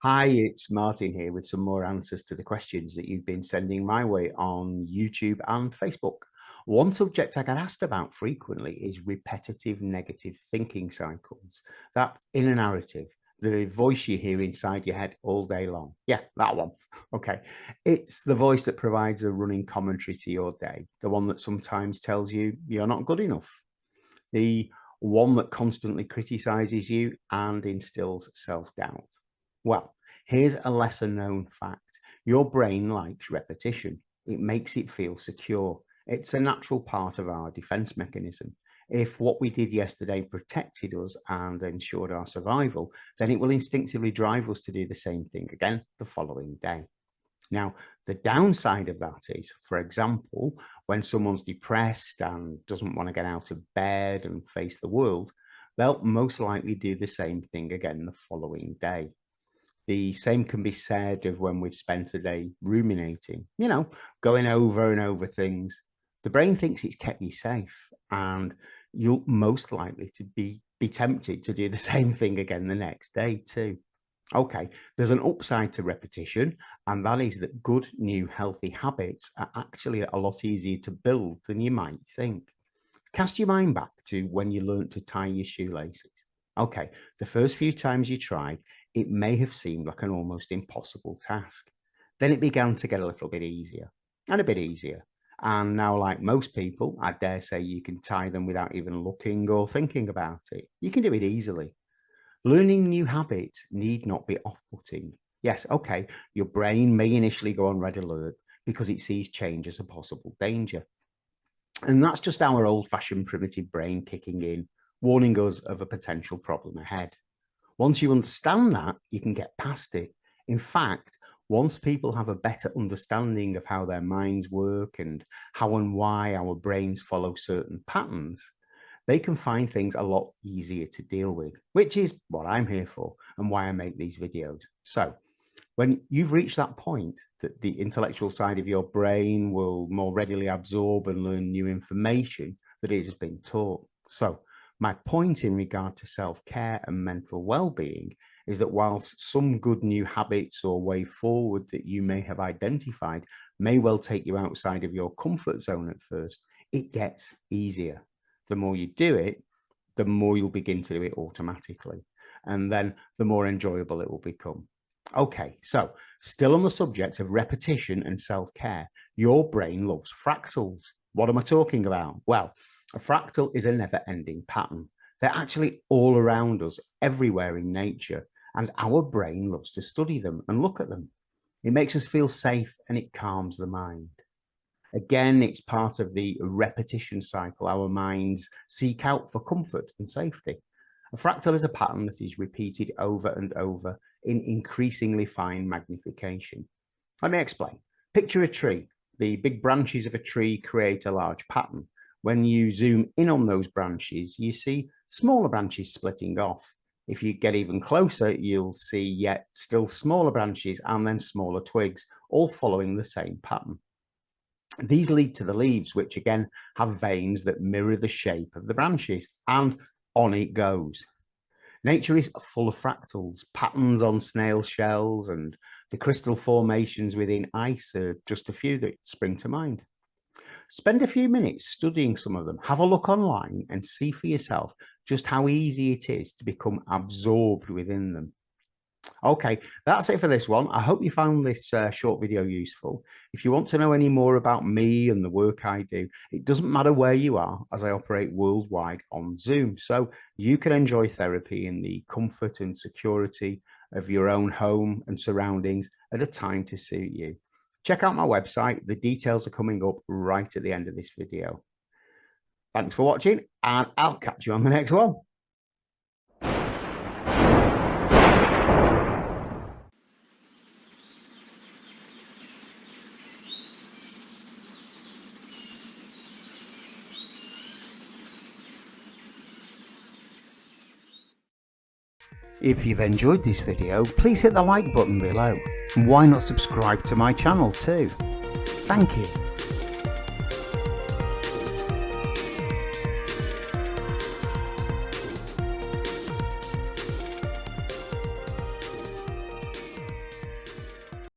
Hi, it's Martin here with some more answers to the questions that you've been sending my way on YouTube and Facebook. One subject I get asked about frequently is repetitive negative thinking cycles. That inner narrative, the voice you hear inside your head all day long. Yeah, that one. Okay. It's the voice that provides a running commentary to your day, the one that sometimes tells you you're not good enough, the one that constantly criticizes you and instills self-doubt. Well, here's a lesser known fact. Your brain likes repetition. It makes it feel secure. It's a natural part of our defense mechanism. If what we did yesterday protected us and ensured our survival, then it will instinctively drive us to do the same thing again the following day. Now, the downside of that is, for example, when someone's depressed and doesn't want to get out of bed and face the world, they'll most likely do the same thing again the following day. The same can be said of when we've spent a day ruminating, going over and over things. The brain thinks it's kept you safe, and you're most likely to be tempted to do the same thing again the next day too. Okay, there's an upside to repetition, and that is that good, new, healthy habits are actually a lot easier to build than you might think. Cast your mind back to when you learnt to tie your shoelaces. Okay, the first few times you tried, it may have seemed like an almost impossible task. Then it began to get a little bit easier and a bit easier. And now, like most people, I dare say you can tie them without even looking or thinking about it. You can do it easily. Learning new habits need not be off-putting. Yes, okay, your brain may initially go on red alert because it sees change as a possible danger. And that's just our old-fashioned primitive brain kicking in, warning us of a potential problem ahead. Once you understand that, you can get past it. In fact, once people have a better understanding of how their minds work and how and why our brains follow certain patterns, they can find things a lot easier to deal with, which is what I'm here for and why I make these videos. So when you've reached that point that the intellectual side of your brain will more readily absorb and learn new information that it has been taught. So my point in regard to self-care and mental well-being is that whilst some good new habits or way forward that you may have identified may well take you outside of your comfort zone at first, it gets easier. The more you do it, the more you'll begin to do it automatically. And then the more enjoyable it will become. Okay, so still on the subject of repetition and self-care, your brain loves fractals. What am I talking about? Well, a fractal is a never-ending pattern. They're actually all around us, everywhere in nature, and our brain loves to study them and look at them. It makes us feel safe and it calms the mind. Again, it's part of the repetition cycle. Our minds seek out for comfort and safety. A fractal is a pattern that is repeated over and over in increasingly fine magnification. Let me explain. Picture a tree. The big branches of a tree create a large pattern. When you zoom in on those branches, you see smaller branches splitting off. If you get even closer, you'll see yet still smaller branches and then smaller twigs, all following the same pattern. These lead to the leaves, which again have veins that mirror the shape of the branches, and on it goes. Nature is full of fractals, patterns on snail shells, and the crystal formations within ice are just a few that spring to mind. Spend a few minutes studying some of them. Have a look online and see for yourself just how easy it is to become absorbed within them. Okay, that's it for this one. I hope you found this short video useful. If you want to know any more about me and the work I do, it doesn't matter where you are, as I operate worldwide on Zoom. So you can enjoy therapy in the comfort and security of your own home and surroundings at a time to suit you. Check out my website. The details are coming up right at the end of this video. Thanks for watching, and I'll catch you on the next one. If you've enjoyed this video, please hit the like button below, and why not subscribe to my channel too? Thank you.